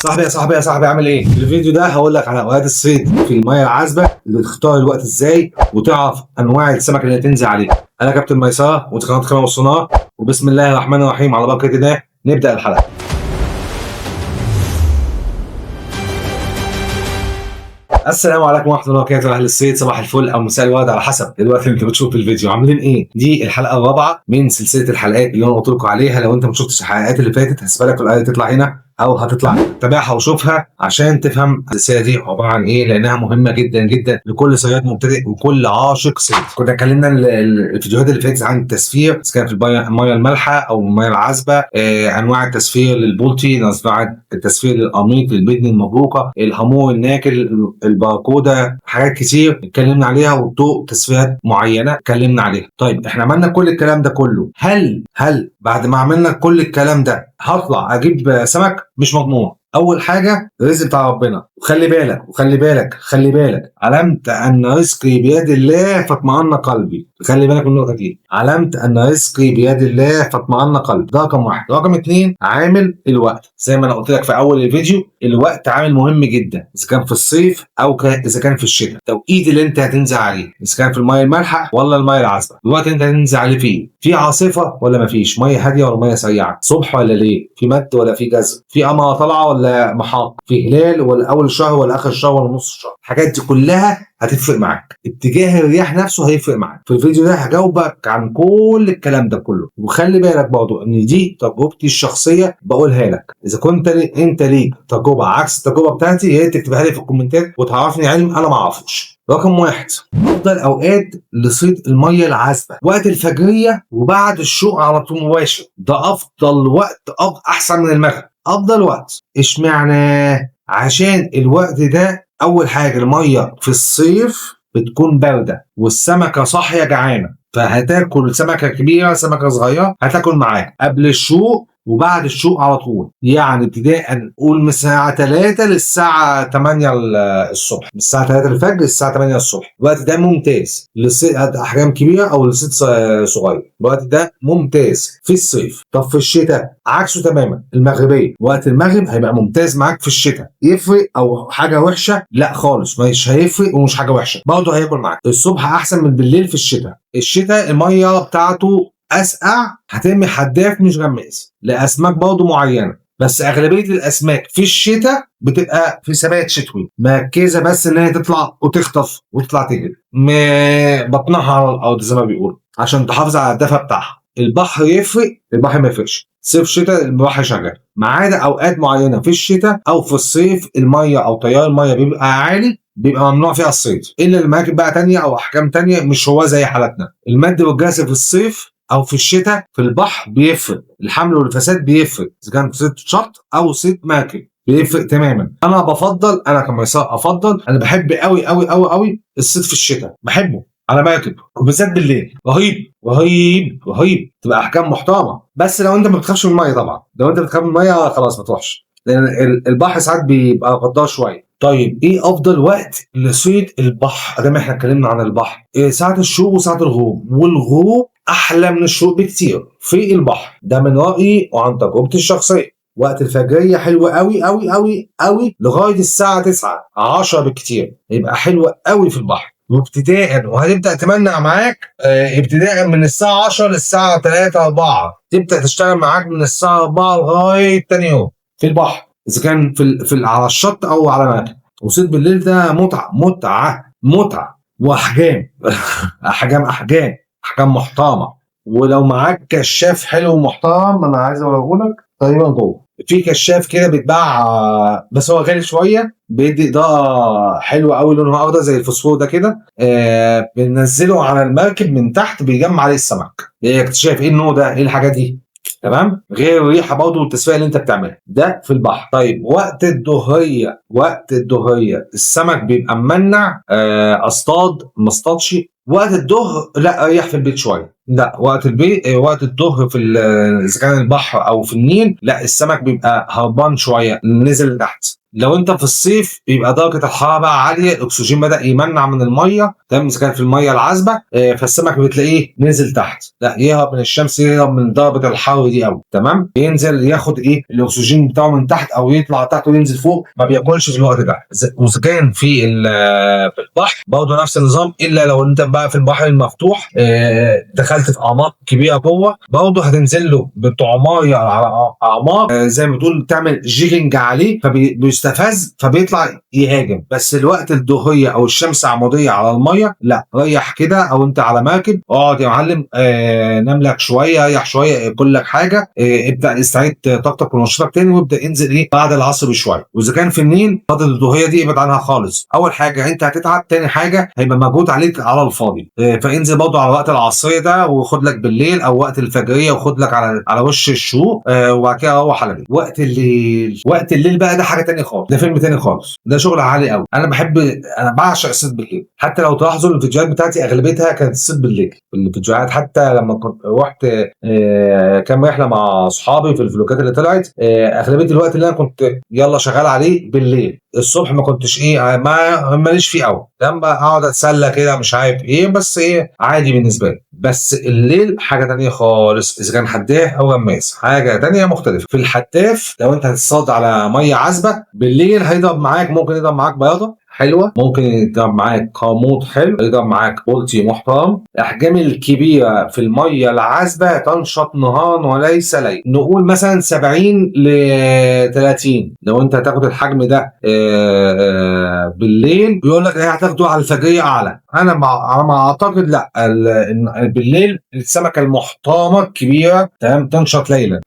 صاحبي عامل ايه؟ في الفيديو ده هقول لك على اوقات الصيد في الميه العذبه اللي تختار الوقت ازاي وتعرف انواع السمك اللي هتنزل عليه. انا كابتن ميسره ودي قناه خيمه والصناعه، وبسم الله الرحمن الرحيم على بركه الله نبدا الحلقه. السلام عليكم ورحمه الله وبركاته اهل الصيد، صباح الفل او مساء الورد على حسب الوقت اللي انت بتشوف الفيديو. عاملين ايه؟ دي الحلقه الرابعه من سلسله الحلقات اللي انا قلت لكم عليها. لو انت ما شفتش الحلقات اللي فاتت هسيبها لك في الايه تطلع هنا او هتطلع هنا، تابعها وشوفها عشان تفهم السلسله دي عباره عن ايه، لانها مهمه جدا جدا لكل صياد مبتدئ وكل عاشق صيد. كنا اتكلمنا الفيديوهات اللي فاتت عن التسفير، اذا كان في الميه المالحه او الميه العذبه، انواع التسفير للبولتي، انواع التسفير للقميط، للبدن المبروكه، الهامور الناكل، الباركودا، حاجات كتير اتكلمنا عليها وطرق تسفيرات معينه اتكلمنا عليها. طيب احنا عملنا كل الكلام ده كله، هل بعد ما عملنا كل الكلام ده هطلع اجيب سمك؟ مش مضمون. اول حاجه الرزق بتاع ربنا، وخلي بالك علمت ان رزقي بيد الله فاطمئن قلبي. خلي بالك من النقطه دي، علمت ان رزقي بيد الله فاطمئن قلبي. ده رقم واحد. رقم اتنين، عامل الوقت. زي ما انا قلت لك في اول الفيديو، الوقت عامل مهم جدا، اذا كان في الصيف او اذا كان في الشتاء. التوقيت اللي انت هتنزل عليه، اذا كان في الميه المالحه ولا الميه العذبه، الوقت اللي انت هتنزل عليه فيه، في عاصفه ولا مفيش، ميه هاديه ولا ميه سريعه، صبح ولا ليل، في مد ولا في جزر، في قمر طالعه ولا محاق، في هلال ولا اول الشهر ولا اخر الشهر ولا نص الشهر. الحاجات دي كلها هتفرق معاك. اتجاه الرياح نفسه هيفرق معاك. في الفيديو ده هجاوبك عن كل الكلام ده كله. وخلي بالك برضو ان دي تجربتي الشخصيه بقولها لك. اذا كنت انت ليك تجربه عكس التجربه بتاعتي، يا ريت تكتبها لي في الكومنتات وتعرفني علم انا ما اعرفش. رقم واحد، افضل اوقات لصيد الميه العذبه وقت الفجريه وبعد الشروق على طول مباشر. ده افضل وقت، احسن من المغرب. افضل وقت. اشمعنى؟ عشان الوقت ده اول حاجه الميه في الصيف بتكون بارده والسمكه صاحيه جعانه، فهتاكل سمكه كبيره سمكه صغيره هتاكل معاك قبل الشروق وبعد الشروق على طول. يعني ابتداء نقول من الساعه 3 للساعه 8 الصبح، من الساعه 3 الفجر للساعه 8 الصبح. الوقت ده ممتاز لصيد احجام كبيره او لصيد صغير. الوقت ده ممتاز في الصيف. طب في الشتاء عكسه تماما، المغربيه. وقت المغرب هيبقى ممتاز معاك في الشتاء. يفرق او حاجه وحشه؟ لا خالص، مش هيفرق ومش حاجه وحشه، برضه هياكل معاك. الصبح احسن من بالليل في الشتاء. الشتاء الميه بتاعته اسقع، هترمي حداف مش غماز لاسماك برضه معينه، بس اغلبيه الاسماك في الشتاء بتبقى في ثبات شتوي، مركزه بس ان هي تطلع وتخطف وتطلع تجري، بطنها على الارض زي ما بيقولوا، عشان تحافظ على الدفء بتاعها. البحر يفرق؟ البحر ما يفرقش. صيف شتاء البحر شغال، ما عدا اوقات معينه في الشتاء او في الصيف الميه او تيار الميه بيبقى عالي، بيبقى ممنوع فيها الصيد الا المراكب بقى تانية او احكام تانية، مش هو زي حالتنا. المد والجزر في الصيف او في الشتاء في البحر بيفرق. الحمل والفساد بيفرق، اذا كان صيد شط او صيد مركب بيفرق تماما. انا كميسار افضل، انا بحب قوي الصيد في الشتاء، بحبه على مركب وبالذات بالليل. رهيب تبقى احكام محترمه. بس لو انت ما بتخافش من الميه طبعا، لو انت بتخاف من الميه خلاص ما تروحش، لان البحر ساعات بيبقى غدار شويه. طيب ايه افضل وقت لصيد البحر؟ ده ما احنا اتكلمنا عن البحر. ساعه الشروق وساعه الغروب، والغروب احلى من الشروق بكتير في البحر. ده من رايي وعن تجربتي الشخصيه. وقت الفجريه حلو قوي لغايه الساعه 9 10 بالكتير، يبقى حلو قوي في البحر. وهتبدا تمنع معاك ابتداء من الساعه 10 للساعه 3 4، تبدا تشتغل معاك من الساعه 4 لغايه تاني يوم في البحر، اذا كان على الشط او على مركب. وصيد بالليل ده متعه واحجام احجام محترمه. ولو معاك كشاف حلو ومحترم، انا عايز اوريه لك تقريبا جوه في كشاف كده بيتباع، بس هو غالي شويه، بيدي اضاءه حلوه قوي لونها اخضر زي الفوسفور ده كده. بننزله على المركب من تحت بيجمع عليه السمك. اكتشاف ايه النوع ده، ايه الحاجات دي، تمام. غير الريحه برضه والتسويه اللي انت بتعملها ده في البحر. طيب وقت الظهريه السمك بيبقى ممنع، اصطاد ما اصطادش. وقت الظهر لا، اريح في البيت شويه. لا وقت الظهر في اذا كان البحر او في النيل، لا السمك بيبقى هربان شويه، نزل تحت. لو انت في الصيف بيبقى درجه الحراره بقى عاليه، الاكسجين بدا يمنع من الميه، تمام، اذا كان في الميه العذبه، فالسمك بتلاقيه نزل تحت، لا يهرب من الشمس، يهرب من درجه الحر دي قوي، تمام، ينزل ياخد الاكسجين بتاعه من تحت او يطلع تحت وينزل فوق، ما بياكلش في الوقت ده. واذا كان في في البحر برضه نفس النظام، الا لو انت بقى في البحر المفتوح دخلت في اعماق كبيره جوه، برضه هتنزل له بطعمايه على اعماق، زي ما تقول تعمل جيجنج عليه، فبيستفز فبيطلع يهاجم. بس الوقت الظهريه او الشمس عموديه على الميه، لا، ريح كده، او انت على مركب اقعد يا معلم، نام لك شويه، ريح شويه، كل لك حاجه، ابدا استعيد طاقتك ونشاطك تاني، وابدا انزل بعد العصر بشويه. واذا كان في النيل فتره الظهريه دي ابعد عنها خالص، اول حاجه انت هتتعب، تاني حاجه هيبقى مجهود عليك على الفاضي، فانزل برضه على وقت العصريه ده، وخد لك بالليل او وقت الفجريه، وخد لك على وش الشروق، وبعد كده روح على البيت. وقت الليل بقى ده حاجه تانية خالص، ده فيلم تاني خالص، ده شغل عالي قوي. انا بعشق الصيد بالليل، حتى لو تلاحظوا الفيديوهات بتاعتي اغلبيتها كانت الصيد بالليل. الفيديوهات حتى لما كنت رحت كام رحله مع اصحابي في الفلوجات اللي طلعت، اغلبيه الوقت اللي انا كنت يلا شغال عليه بالليل. الصبح ما كنتش ماليش فيه قوي، تمام، بقى اقعد اتسلى كده مش عارف بس عادي بالنسبه لي. بس الليل حاجه تانية خالص، اذا كان حداف او غماس حاجه تانية مختلفه. في الحداف لو انت هتصطاد على ميه عذبه بالليل هيضرب معاك، ممكن يضرب معاك بياضه حلوه، ممكن يضرب معاك قاموط حلو، يضرب معاك بولتي محترم. الاحجام الكبيره في الميه العذبه تنشط نهارا وليس ليل، نقول مثلا 70 ل 30. لو انت هتاخد الحجم ده بالليل بيقول لك هتاخده على الفجريه اعلى. انا على ما اعتقد لا، بالليل السمكه المحترمه الكبيره تمام تنشط ليلا،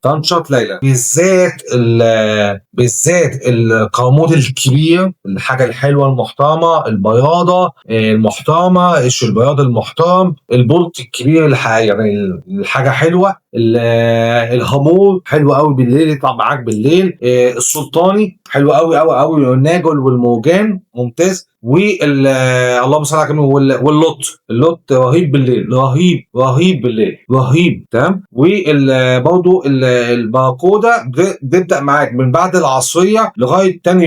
بالذات القاموط الكبير، الحاجه الحلوه المحترمه، البياضه المحترمه، قش البياض المحترم، البلط الكبير يعني الحاجه حلوه، الهامور حلو قوي بالليل، يطلع معاك بالليل، السلطاني حلو قوي قوي قوي، الناجل والموجان ممتاز، اللهم صل على النبي، اللوت رهيب بالليل، رهيب بالليل، رهيب، تمام. وبرضه الباراكودا بتبدا معاك من بعد العصريه لغايه تاني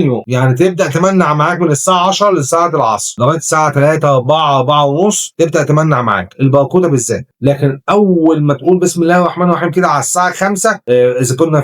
يوم، يعني تبدا تمنع معاك من الساعه 10 لساعه العصر لغايه الساعه 3 4 ونص، تبدا تمنع معاك الباراكودا بالذات. لكن اول ما تقول بسم الله الرحمن الرحيم كده على الساعه 5، اذا كنا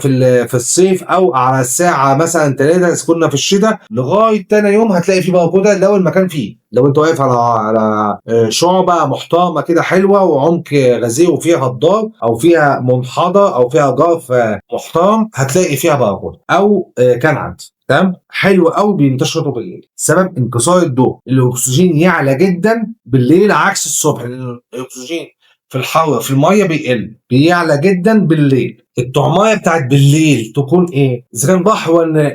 في الصيف، او على الساعه مثلا 3 اذا كنا في الشتاء، لغايه تاني يوم هتلاقي فيه باراكودا لو المكان فيه. لو انت واقف على شعبه محترمه كده حلوه وعمق غزير وفيها هضار او فيها منحدر او فيها جرف محترم، هتلاقي فيها باراكودا او كنعد، تمام، حلو قوي، بينتشروا بالليل. سبب انكسار الضوء، الاكسجين يعلى جدا بالليل عكس الصبح. الاكسجين في الحر في الميه بيعلى جدا بالليل. الطعمايه بتاعت بالليل تكون اذا كان بحر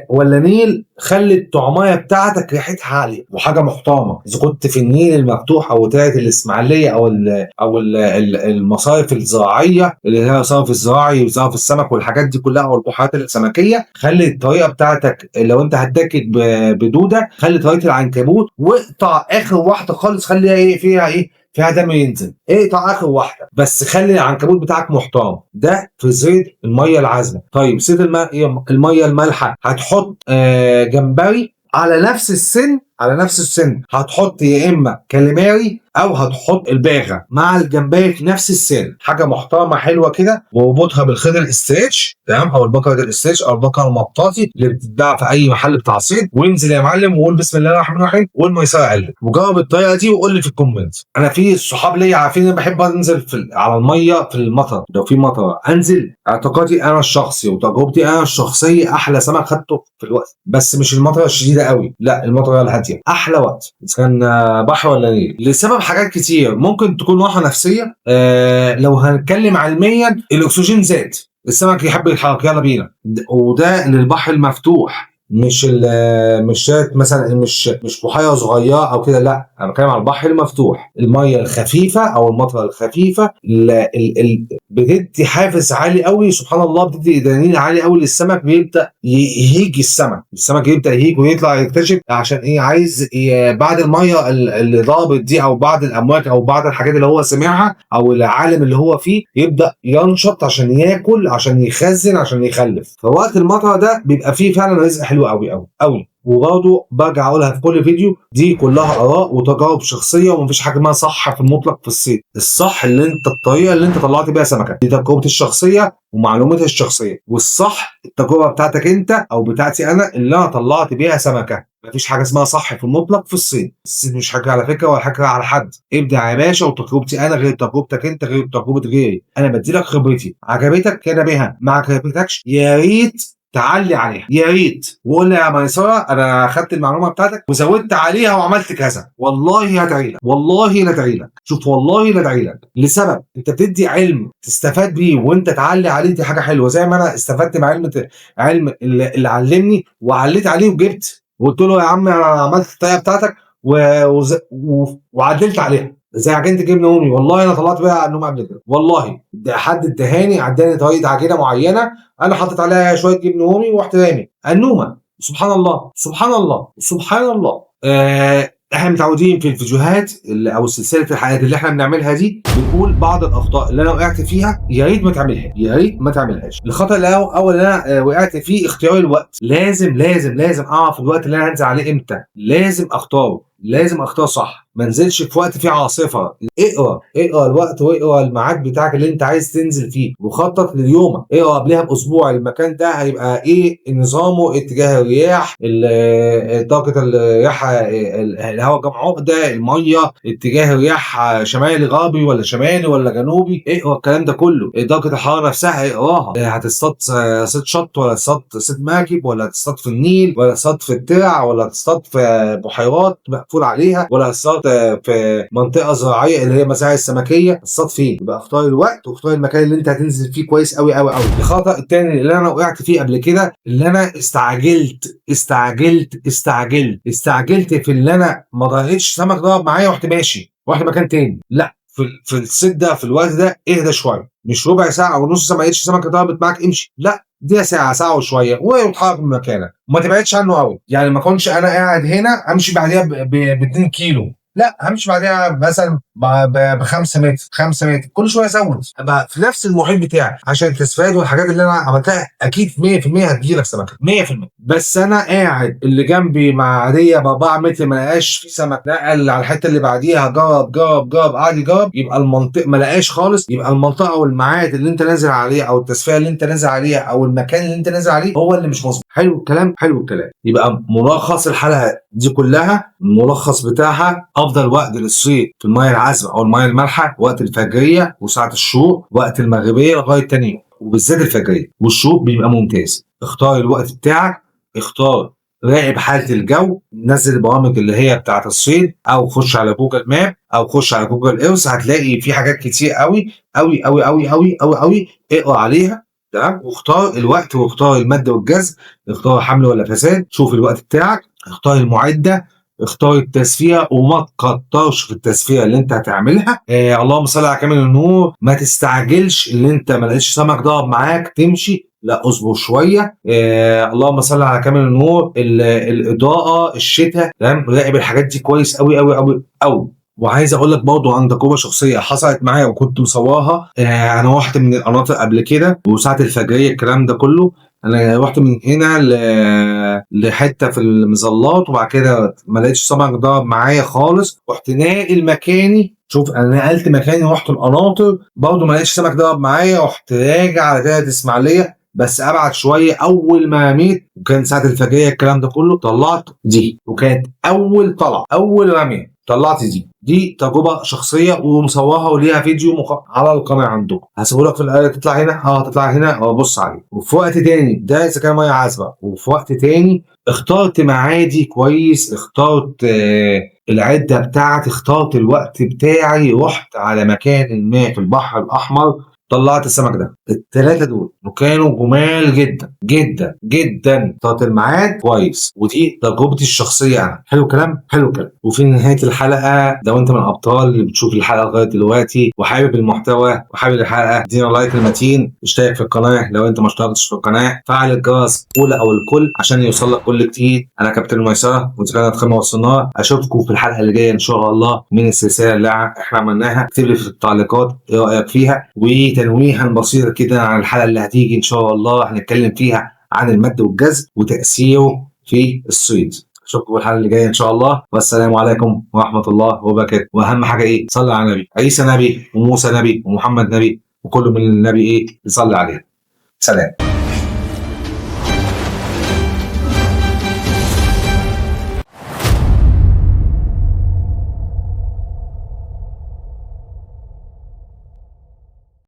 ولا نيل، خلي الطعمايه بتاعتك ريحتها عاليه وحاجه محترمه. اذا كنت في النيل المفتوح او تلات الاسماعيليه او المصارف الزراعيه اللي هي صرف الزراعي وصرف السمك والحاجات دي كلها، او البحيرات السمكيه، خلي الطريقه بتاعتك لو انت هتاكد بدوده، خلي طريقه العنكبوت، واقطع اخر واحده خالص، خليها فيها دم ينزل، اقطع اخر واحده، بس خلي العنكبوت بتاعك محترم. ده في صيد الميه العذبه. طيب صيد الميه المالحه، هتحط جمبري على نفس السن، هتحط يا اما كاليماري او هتحط الباغه مع الجمبري في نفس السن، حاجه محترمه حلوه كده، واربطها بالخيط الاستريتش، تمام، او البكره الاستريتش او البكره المطاطي اللي بتتباع في اي محل بتاع صيد. وانزل يا معلم وقول بسم الله الرحمن الرحيم، والميسره قلب، وجرب الطريقه دي وقول لي في الكومنت. انا في صحاب ليا عارفين انا بحب انزل على الميه في المطر، لو في مطر انزل. اعتقادي انا الشخصي وتجربتي انا الشخصيه، احلى سمك خدته في الوقت، بس مش المطره الشديده قوي، لا، المطره الهاديه احلى وقت، اذا كان بحر ولا نيل، لسبب حاجات كتير. ممكن تكون راحه نفسيه، لو هنتكلم علميا الاكسجين زاد، السمك يحب الحركه، يلا بينا، وده للبحر المفتوح، مش مثلا مش بحيره صغيره او كده، لا، انا بتكلم على البحر المفتوح. الميه الخفيفه او المطره الخفيفه بتدي حافز عالي قوي، سبحان الله، بتدي ادرينالين عالي قوي للسمك، بيبدا يهيج السمك يبدا يهيج ويطلع يكتشف عشان عايز بعد الميه اللي ضربت دي، او بعد الامواج، او بعد الحاجات اللي هو سمعها، او العالم اللي هو فيه، يبدا ينشط عشان ياكل، عشان يخزن، عشان يخلف. فوقت المطره ده بيبقى فيه فعلا رزق حلو حلو قوي قوي قوي. وبرضه برجع اقولها في كل فيديو، دي كلها اراء وتجارب شخصيه، ومفيش حاجه اسمها صح في المطلق في الصيد. الصح اللي انت الطريقه اللي انت طلعت بيها سمكه، دي تجربتي الشخصيه ومعلوماتي الشخصيه، والصح التجربه بتاعتك انت او بتاعتي انا اللي انا طلعت بيها سمكه. مفيش حاجه اسمها صح في المطلق في الصيد. الصيد مش حاجه على فكره ولا حاجه على حد. ابدع يا باشا، وتجربتي انا غير تجربتك انت غير تجربه غيري. انا بدي لك خبرتي، عجبتك كده بها، ما عجبتكش يا ريت تعلي عليها، يا ريت، وقول لي يا ميسره انا خدت المعلومه بتاعتك وزودت عليها وعملت كذا، والله هدعي لك، والله لا ادعي لك. شوف والله لا ادعي لك، لسبب انت بتدي علم تستفاد بيه وانت تعلي عليه، دي حاجه حلوه. زي ما انا استفدت علم اللي علمني وعليت عليه وجبت وقلت له يا عم انا عملت الطريقه بتاعتك وعدلت عليها. زي عجينه جبنه امي، والله انا طلعت بيها النوم قبل كده، والله ده حد اداني طريقه عجينه معينه، انا حطيت عليها شويه جبنه امي ورحت رامي النومه. سبحان الله سبحان الله سبحان الله. احنا متعودين في الفيديوهات او سلسله الحلقات اللي احنا بنعملها دي بنقول بعض الاخطاء اللي انا وقعت فيها، يا ريت ما تعملها، يا ريت ما تعملهاش. الخطا الاول اللي انا وقعت فيه اختيار الوقت. لازم اعرف الوقت اللي انا هنزل عليه امتى، لازم اختاره، لازم اختار صح، ما انزلش في وقت فيه عاصفه. اقرا الوقت واقرا الميعاد بتاعك اللي انت عايز تنزل فيه، وخطط لليوم. اقرا قبلها باسبوع المكان ده هيبقى ايه نظامه، اتجاه الرياح، طاقه الرياح، الهواء كام عقده، الميه، اتجاه الرياح شمالي غربي ولا شمالي ولا جنوبي. اقرا الكلام ده كله. درجه الحراره نفسها اقراها. هتصطاد صيد شط ولا تصطاد صيد مركب ولا تصطاد في النيل ولا تصطاد في الترع ولا تصطاد في بحيرات مقفول عليها ولا تصطاد في منطقه زراعيه اللي هي مزارع السمكيه. تصطاد فين؟ يبقى اختار الوقت واختار المكان اللي انت هتنزل فيه كويس قوي قوي قوي. الخطا الثاني اللي انا وقعت فيه قبل كده، اللي انا استعجلت في اللي انا ما ضايقتش سمك ضرب معايا ورحت ماشي رحت مكان تاني. لا، في الصيد ده في الوقت ده اهدى شويه، مش ربع ساعه او نص ساعه ما لقيتش سمكه ضربت معاك امشي، لا دي ساعه وشويه واتحرك من مكانك وما تبعدش عنه قوي. يعني ما اكونش انا قاعد هنا امشي بعديها ب 2 كيلو، لا همشي بعدها مثلا ب 5 متر 5 متر، كل شويه ازود ابقى في نفس المحيط بتاعي عشان تستفاد. والحاجات اللي انا عملتها اكيد 100% هتجيلك سمكه 100%. بس انا قاعد اللي جنبي مع عاديه ب 4 متر ما لقاش في سمك، نقل على الحته اللي بعديها، جرب قعد يجرب، يبقى المنطقه ما لقاش خالص، يبقى المنطقه او الميعاد اللي انت نازل عليه او التصفيه اللي انت نازل عليها او المكان اللي انت نازل عليه هو اللي مش مظبوط. حلو الكلام حلو الكلام. يبقى ملخص الحلقه دي كلها، الملخص بتاعها، افضل وقت للصيد في المياه العذبه او المياه المالحه وقت الفجريه وساعه الشروق، وقت المغربيه لغايه تاني يوم، وبالذات الفجريه والشروق بيبقى ممتاز. اختار الوقت بتاعك، اختار، راقب حاله الجو، نزل البرامج اللي هي بتاعه الصيد او خش على جوجل ماب او خش على جوجل ايرث، هتلاقي في حاجات كتير قوي قوي قوي قوي قوي قوي قوي، اقرا عليها تمام، واختار الوقت واختار المد والجزر، اختار حمل ولا فساد، شوف الوقت بتاعك، اختار المعده، اختار التصفيه وما تكترش في التصفيه اللي انت هتعملها. اللهم صل على كامل النور. ما تستعجلش اللي انت ما لقيتش سمك ضرب معاك تمشي، لا اصبر شويه. اللهم صل على كامل النور. الاضاءه، الشتاء، تمام، راقب الحاجات دي كويس قوي قوي قوي قوي. وعايز اقول لك برضه عن تجربه شخصيه حصلت معايا وكنت مصورها. انا رحت من المناطق قبل كده وساعه الفجريه الكلام ده كله، انا رحت من هنا لحته في المظلات، وبعد كده ما لقيتش سمك ضرب معايا خالص، رحت ناقل مكاني. شوف انا نقلت مكاني ورحت القناطر برضه ما لقيتش سمك ضرب معايا، رحت راجع على تلات اسماعيليه بس ابعد شويه. اول ما رميت وكان ساعه الفجريه الكلام ده كله طلعت دي، وكانت اول طلعه اول رميه طلعت دي تجربه شخصيه ومصورها وليها فيديو على القناه عندكم، هسيبه لك في الآية. تطلع هنا تطلع هنا بص عليه. وفي وقت تاني ده اذا كان ميه عذبه، وفي وقت تاني اخترت معادي كويس، اخترت العده بتاعتي، اخترت الوقت بتاعي، رحت على مكان ما في البحر الاحمر طلعت السمك ده. الثلاثه دول وكانوا جمال جدا جدا جدا. اخترت الميعاد كويس، ودي تجربتي الشخصيه انا. حلو الكلام حلو الكلام. وفي نهايه الحلقه، لو انت من الابطال اللي بتشوف الحلقه لغايه دلوقتي وحابب المحتوى وحابب الحلقه، ادينا لايك المتين، اشترك في القناه لو انت ما اشتركتش في القناه، فعل الجرس الاولى او الكل عشان يوصل لك كل جديد. انا كابتن ميسره ودي قناه خيمه والصناره. اشوفكم في الحلقه اللي جايه ان شاء الله من السلسله اللي احنا عملناها. اكتب لي في التعليقات ايه رايك فيها، وتنويها بسيطا كده عن الحلقه اللي هتيجي ان شاء الله هنتكلم فيها عن المد والجزر وتاثيره في الصيد. اشوفكم الحلقه اللي جايه ان شاء الله، والسلام عليكم ورحمه الله وبركاته. واهم حاجه ايه؟ صلي على النبي. عيسى نبي وموسى نبي ومحمد نبي وكل من النبي ايه يصلي عليه. سلام.